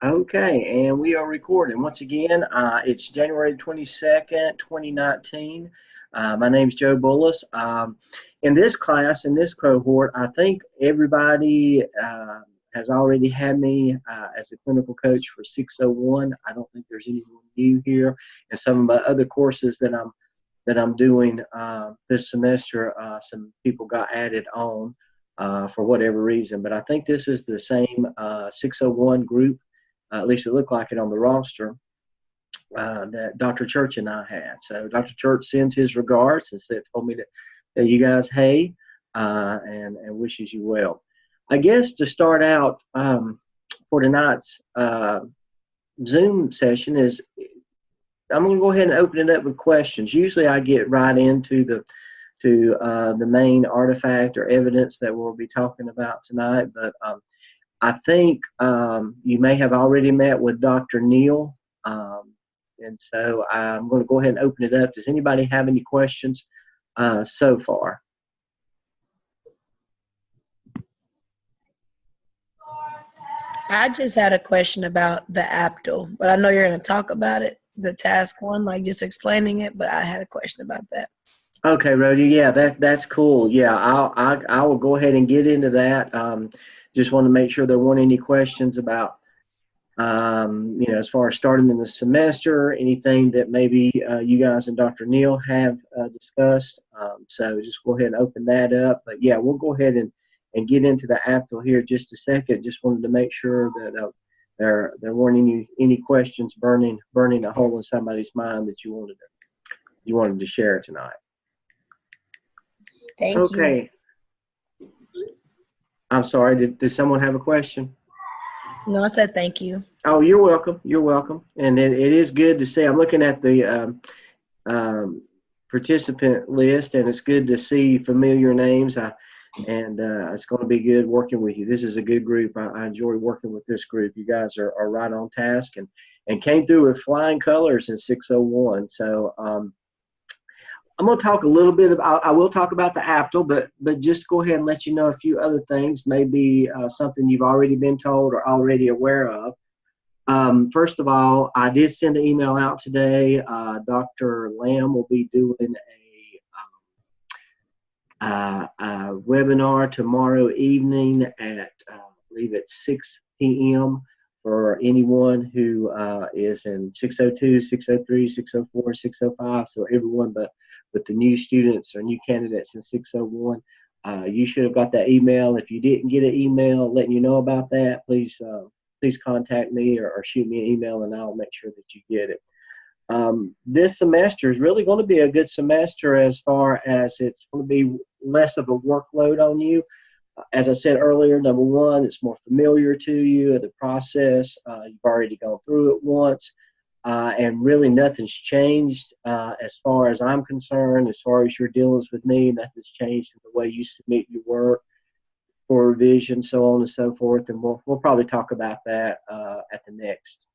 Okay, and we are recording. Once again, it's January 22nd, 2019. My name is Joe Bullis. In this class, in this cohort, I think everybody has already had me as a clinical coach for 601. I don't think there's anyone new here. And some of my other courses that I'm doing this semester, some people got added on for whatever reason. But I think this is the same 601 group. At least it looked like it on the roster that Dr. Church and I had. So Dr. Church sends his regards and told me to tell you guys hey and wishes you well. I guess to start out for tonight's Zoom session is I'm going to go ahead and open it up with questions. Usually I get right into the main artifact or evidence that we'll be talking about tonight, but I think you may have already met with Dr. Neal, and so I'm going to go ahead and open it up. Does anybody have any questions so far? I just had a question about the APTL, but I know you're going to talk about it, the task one, like just explaining it, but I had a question about that. Okay, Rody, yeah, that's cool. Yeah, I will go ahead and get into that. Just want to make sure there weren't any questions about, as far as starting in the semester, anything that maybe you guys and Dr. Neal have discussed. So just go ahead and open that up. But yeah, we'll go ahead and get into the APTL here just a second. Just wanted to make sure that there weren't any questions burning a hole in somebody's mind that you wanted to share tonight. Thank okay. You. I'm sorry, did someone have a question? No, I said thank you. Oh, you're welcome. You're welcome. And it is good to see. I'm looking at the participant list, and it's good to see familiar names. It's going to be good working with you. This is a good group. I enjoy working with this group. You guys are right on task and came through with flying colors in 601. So I'm going to talk a little bit about, I will talk about the APTL, but just go ahead and let you know a few other things, maybe something you've already been told or already aware of. First of all, I did send an email out today. Dr. Lamb will be doing a webinar tomorrow evening at, I believe it's 6 p.m. for anyone who is in 602, 603, 604, 605, so everyone but the new students or new candidates in 601. You should have got that email. If you didn't get an email letting you know about that, please contact me or shoot me an email and I'll make sure that you get it. This semester is really going to be a good semester as far as it's going to be less of a workload on you. As I said earlier, number one, it's more familiar to you, the process. You've already gone through it once. And really nothing's changed as far as I'm concerned, as far as your dealings with me. Nothing's changed in the way you submit your work for revision, so on and so forth. And we'll probably talk about that at the next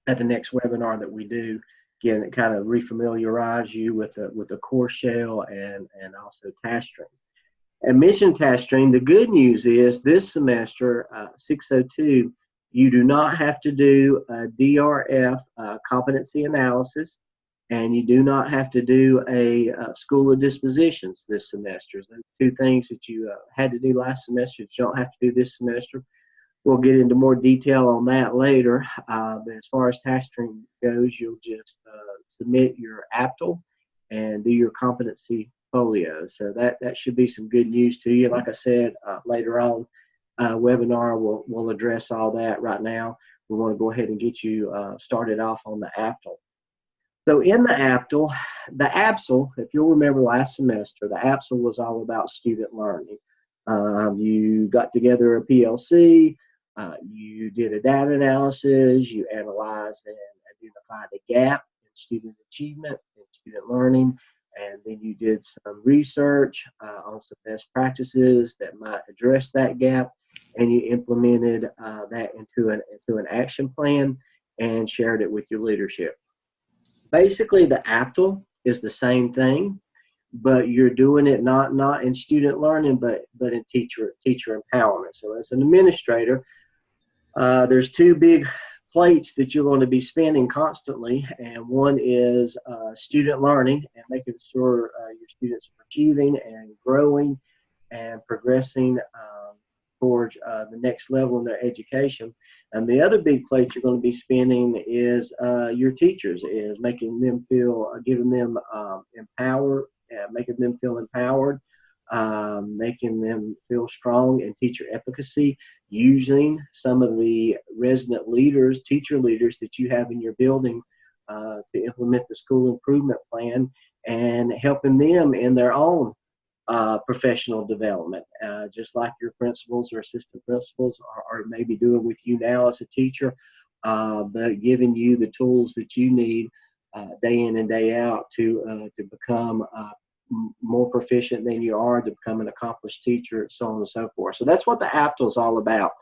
webinar that we do. Again, it kind of refamiliarize you with the course shell and also task stream. Admission task stream, the good news is this semester, 602, you do not have to do a DRF competency analysis, and you do not have to do a School of Dispositions this semester. Those two things that you had to do last semester, you don't have to do this semester. We'll get into more detail on that later. But as far as task stream goes, you'll just submit your APTL and do your competency folio. So that should be some good news to you. Like I said, later on, webinar will address all that. Right now we want to go ahead and get you started off on the APTL. So in the APTL, the APSL, if you'll remember last semester, the APSL was all about student learning. You got together a PLC, you did a data analysis, you analyzed and identified a gap in student achievement and student learning, and then you did some research on some best practices that might address that gap, and you implemented that into an action plan and shared it with your leadership. Basically, the APTL is the same thing, but you're doing it not in student learning, but in teacher empowerment. So as an administrator, There's two big plates that you're going to be spinning constantly, and one is student learning and making sure your students are achieving and growing and progressing towards the next level in their education. And the other big plate you're going to be spinning is your teachers, is making them feel, giving them making them feel empowered, making them feel strong in teacher efficacy, using some of the resident leaders, teacher leaders that you have in your building to implement the school improvement plan, and helping them in their own professional development, just like your principals or assistant principals are maybe doing with you now as a teacher, but giving you the tools that you need day in and day out to become more proficient than you are, to become an accomplished teacher, so on and so forth. So that's what the APTL is all about.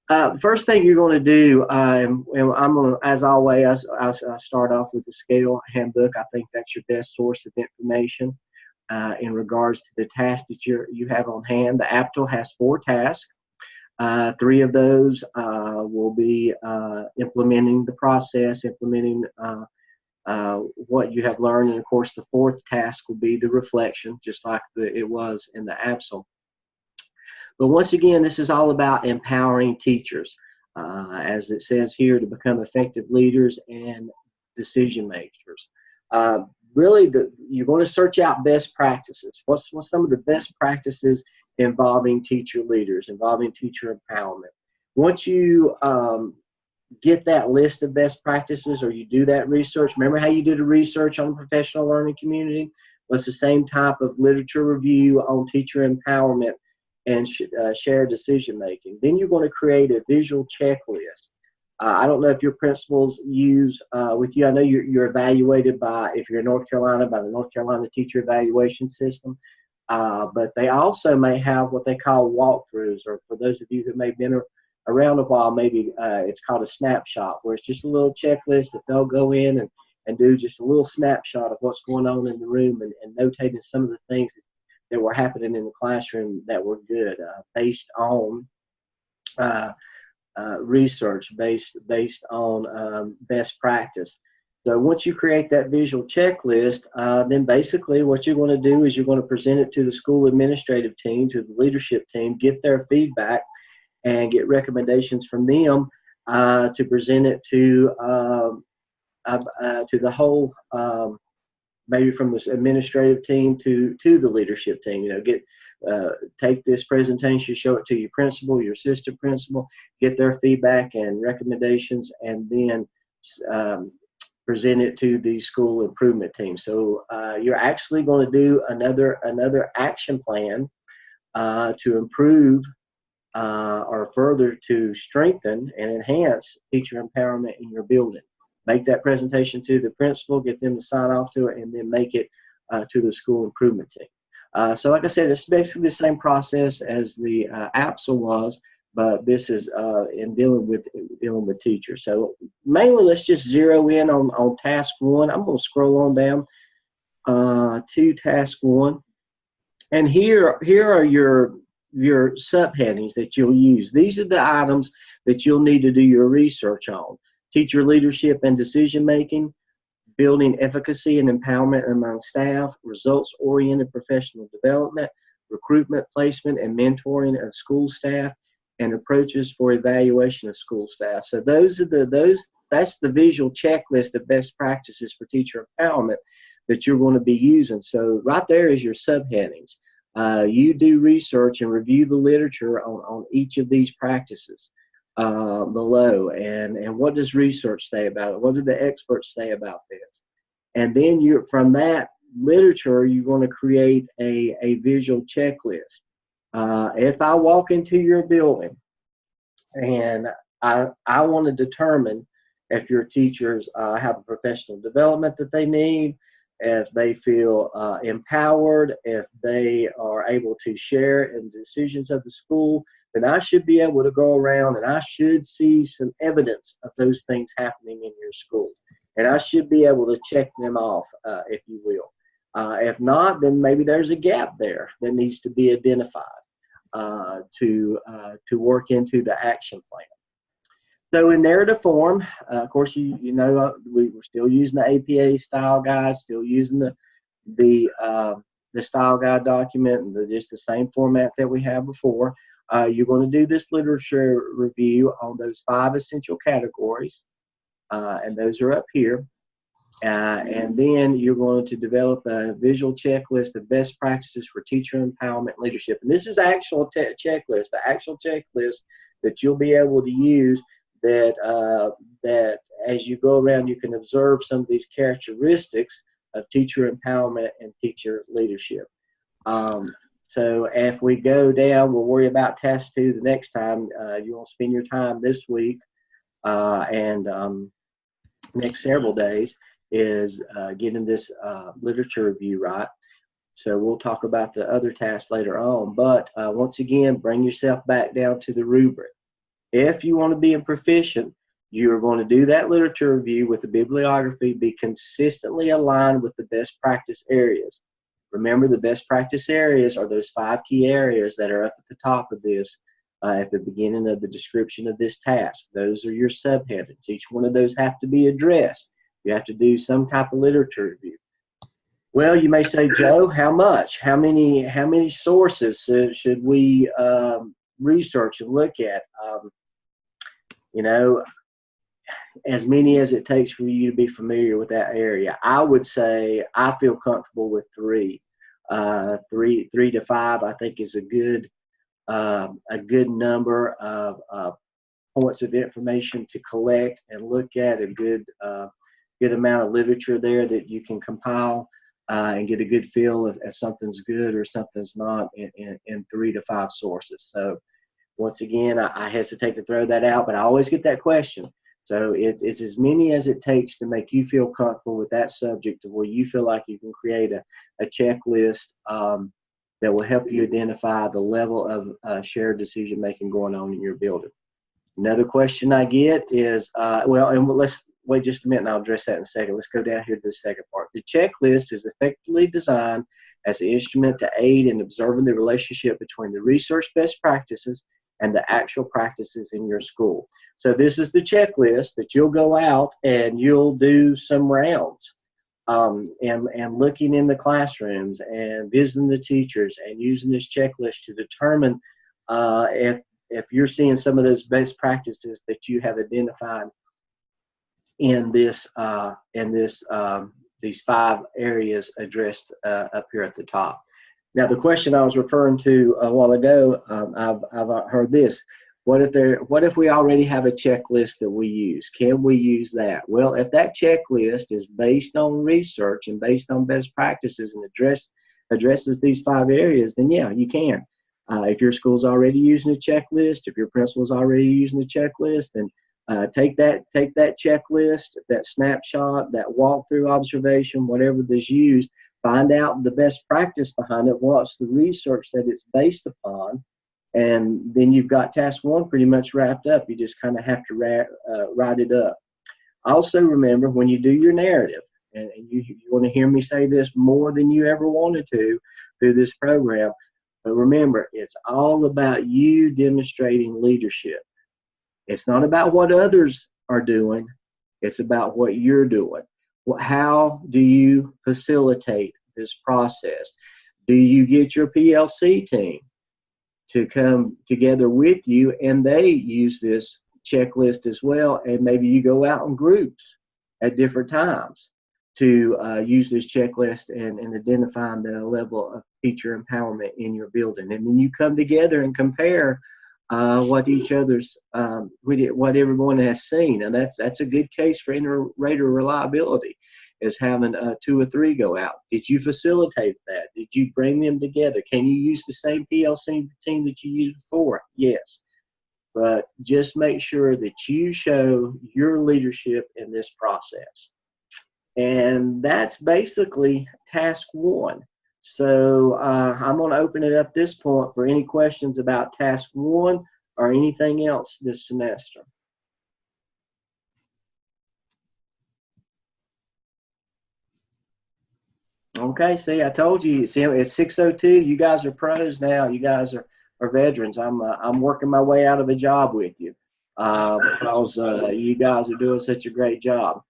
The first thing you're going to do, and I'm going to, as always, I start off with the scale handbook. I think that's your best source of information in regards to the tasks that you have on hand. The APTL has 4 tasks. 3 of those will be implementing the process, implementing what you have learned, and of course the 4th task will be the reflection, just like it was in the APSL. But once again, this is all about empowering teachers, as it says here, to become effective leaders and decision makers. Really, you're going to search out best practices. What's some of the best practices involving teacher leaders, involving teacher empowerment? Once you get that list of best practices, or you do that research, remember how you did a research on the professional learning community? Well, it's the same type of literature review on teacher empowerment and shared decision making. Then you're going to create a visual checklist. I don't know if your principals use with you. I know you're evaluated by, if you're in North Carolina, by the North Carolina Teacher Evaluation System, but they also may have what they call walkthroughs, or for those of you who may have been around a while, maybe it's called a snapshot, where it's just a little checklist that they'll go in and do just a little snapshot of what's going on in the room, and notating some of the things that were happening in the classroom that were good, based on research, based on best practice. So once you create that visual checklist, then basically what you're going to do is you're going to present it to the school administrative team, to the leadership team, get their feedback, and get recommendations from them to present it to the whole, maybe from the administrative team to the leadership team. You know, take this presentation, show it to your principal, your assistant principal, get their feedback and recommendations, and then present it to the school improvement team. So you're actually going to do another action plan to improve or further to strengthen and enhance teacher empowerment in your building. Make that presentation to the principal, get them to sign off to it, and then make it to the school improvement team. So like I said, it's basically the same process as the APSL was, but this is in dealing with teachers. So mainly, let's just zero in on task 1. I'm going to scroll on down to task 1, and here are your subheadings that you'll use. These are the items that you'll need to do your research on: teacher leadership and decision making, building efficacy and empowerment among staff, results-oriented professional development, recruitment, placement, and mentoring of school staff, and approaches for evaluation of school staff. So that's the visual checklist of best practices for teacher empowerment that you're going to be using. So right there is your subheadings. You do research and review the literature on each of these practices below, and what does research say about it? What do the experts say about this? And then from that literature, you're going to create a visual checklist. If I walk into your building and I want to determine if your teachers have the professional development that they need, if they feel empowered, if they are able to share in the decisions of the school, then I should be able to go around and I should see some evidence of those things happening in your school. And I should be able to check them off, if you will. If not, then maybe there's a gap there that needs to be identified to work into the action plan. So in narrative form, of course, we were still using the APA style guide, still using the uh, the style guide document, and just the same format that we had before. You're going to do this literature review on those 5 essential categories, and those are up here. And then you're going to develop a visual checklist of best practices for teacher empowerment leadership. And this is actual checklist, the actual checklist that you'll be able to use that as you go around, you can observe some of these characteristics of teacher empowerment and teacher leadership. So if we go down, we'll worry about task 2 the next time. You will spend your time this week and next several days is getting this literature review right. So we'll talk about the other tasks later on. But once again, bring yourself back down to the rubric. If you want to be a proficient, you're going to do that literature review with the bibliography, be consistently aligned with the best practice areas. Remember, the best practice areas are those 5 key areas that are up at the top of this at the beginning of the description of this task. Those are your subheadings. Each one of those have to be addressed. You have to do some type of literature review. Well, you may say, Joe, how much? How many sources should we research and look at? As many as it takes for you to be familiar with that area. I would say I feel comfortable with 3. 3 to 5, I think, is a good number of points of information to collect and look at. A good amount of literature there that you can compile and get a good feel if something's good or something's not in 3 to 5 sources. So once again, I hesitate to throw that out, but I always get that question. So it's as many as it takes to make you feel comfortable with that subject to where you feel like you can create a checklist that will help you identify the level of shared decision making going on in your building. Another question I get is, let's wait just a minute and I'll address that in a second. Let's go down here to the second part. The checklist is effectively designed as an instrument to aid in observing the relationship between the research best practices and the actual practices in your school. So this is the checklist that you'll go out and you'll do some rounds and looking in the classrooms and visiting the teachers and using this checklist to determine if you're seeing some of those best practices that you have identified in these 5 areas addressed up here at the top. Now, the question I was referring to a while ago, I've heard this. What if we already have a checklist that we use? Can we use that? Well, if that checklist is based on research and based on best practices and addresses these 5 areas, then yeah, you can. If your school's already using a checklist, if your principal's already using a checklist, then take that checklist, that snapshot, that walkthrough observation, whatever is used, find out the best practice behind it, what's the research that it's based upon, and then you've got task 1 pretty much wrapped up. You just kind of have to write it up. Also remember, when you do your narrative, and you want to hear me say this more than you ever wanted to through this program, but remember, it's all about you demonstrating leadership. It's not about what others are doing. It's about what you're doing. How do you facilitate this process? Do you get your PLC team to come together with you and they use this checklist as well? And maybe you go out in groups at different times to use this checklist and identify the level of teacher empowerment in your building. And then you come together and compare what everyone has seen, and that's a good case for inter-rater reliability, is having 2 or 3 go out. Did you facilitate that? Did you bring them together? Can you use the same PLC team that you used before? Yes, but just make sure that you show your leadership in this process. And that's basically task 1. So I'm going to open it up this point for any questions about task 1 or anything else this semester. Okay, see, I told you. See, it's 6:02. You guys are pros now. You guys are veterans. I'm working my way out of a job with you. because you guys are doing such a great job.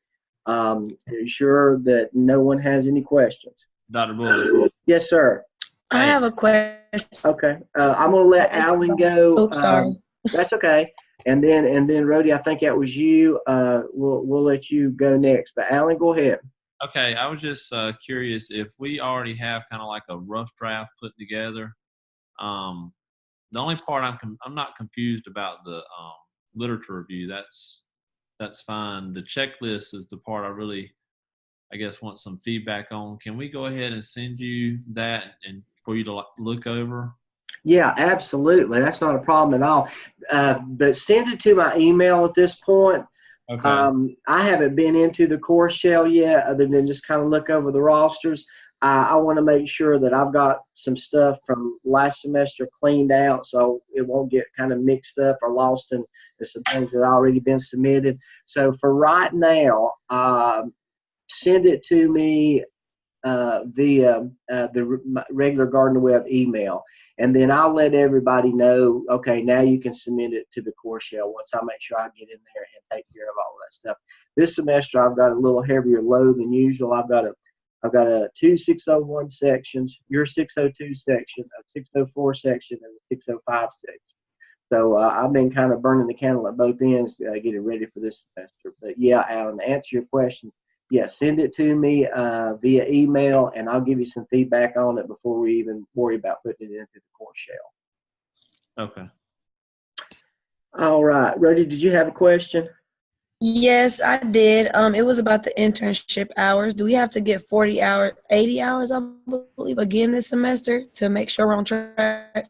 Are you sure that no one has any questions? Dr. Bullis. Yes, sir. I have a question. Okay. I'm going to let Alan go. Oops, sorry. That's okay. And then Rhodey, I think that was you. We'll let you go next. But Alan, go ahead. Okay, I was just curious if we already have kind of like a rough draft put together. The only part I'm not confused about the literature review. That's fine. The checklist is the part I really, I guess, want some feedback on. Can we go ahead and send you that and for you to look over? Yeah, absolutely. That's not a problem at all. But send it to my email at this point. Okay. I haven't been into the course shell yet, other than just kind of look over the rosters. I want to make sure that I've got some stuff from last semester cleaned out, so it won't get kind of mixed up or lost in some things that have already been submitted. So for right now, send it to me via the regular Gardner Web email, and then I'll let everybody know, okay, now you can submit it to the course shell once I make sure I get in there and take care of all that stuff. This semester I've got a little heavier load than usual. I've got two 601 sections, your 602 section, a 604 section, and a 605 section. So I've been kind of burning the candle at both ends, getting ready for this semester. But yeah, Alan, to answer your question, yeah, send it to me via email, and I'll give you some feedback on it before we even worry about putting it into the course shell. Okay. All right. Rhodey, did you have a question? Yes, I did. It was about the internship hours. Do we have to get 40 hours, 80 hours, I believe, again this semester to make sure we're on track?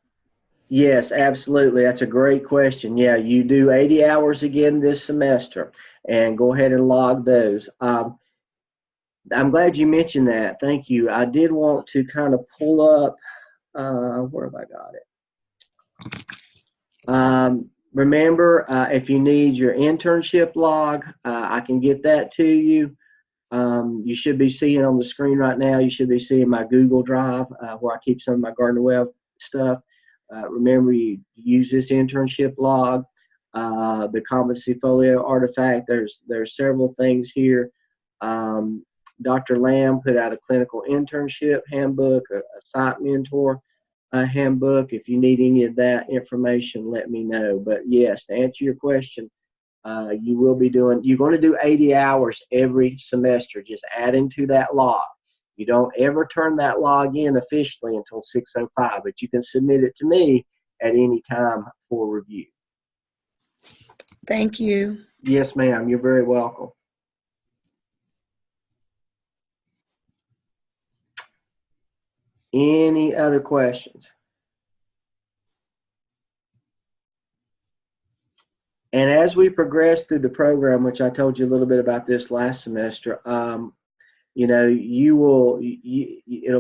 Yes, absolutely. That's a great question. Yeah, you do 80 hours again this semester, and go ahead and log those. I'm glad you mentioned that. Thank you. I did want to kind of pull up, where have I got it? Remember, if you need your internship log, I can get that to you. You should be seeing on the screen right now, you should be seeing my Google Drive where I keep some of my Gardner Web stuff. Remember, you use this internship log, the competency folio artifact. There's several things here. Dr. Lamb put out a clinical internship handbook, a site mentor handbook. If you need any of that information, let me know. But yes, to answer your question, you're going to do 80 hours every semester, just adding to that log. You don't ever turn that log in officially until 6:05, but you can submit it to me at any time for review. Thank you. Yes, ma'am. You're very welcome. Any other questions? And as we progress through the program, which I told you a little bit about this last semester, it'll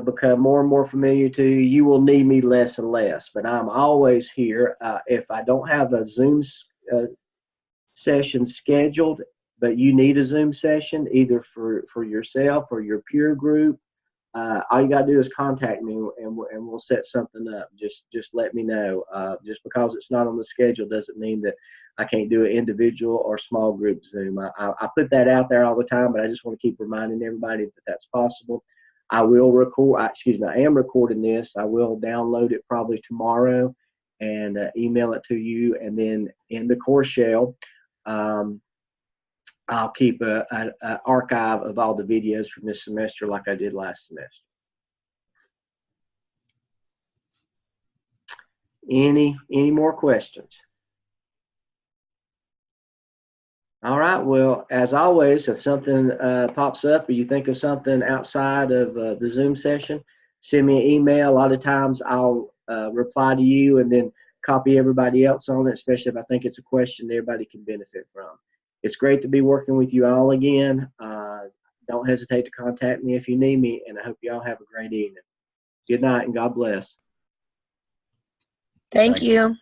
become more and more familiar to you. You will need me less and less, but I'm always here. If I don't have a Zoom session scheduled, but you need a Zoom session either for yourself or your peer group, all you got to do is contact me, and we'll set something up. Just let me know. Just because it's not on the schedule doesn't mean that I can't do an individual or small group Zoom. I put that out there all the time, but I just want to keep reminding everybody that that's possible. I will record. I am recording this. I will download it probably tomorrow and email it to you, and then in the course shell, I'll keep an archive of all the videos from this semester like I did last semester. Any more questions? All right. Well, as always, if something pops up or you think of something outside of the Zoom session, send me an email. A lot of times I'll reply to you and then copy everybody else on it, especially if I think it's a question that everybody can benefit from. It's great to be working with you all again. Don't hesitate to contact me if you need me, and I hope you all have a great evening. Good night, and God bless. Thank you.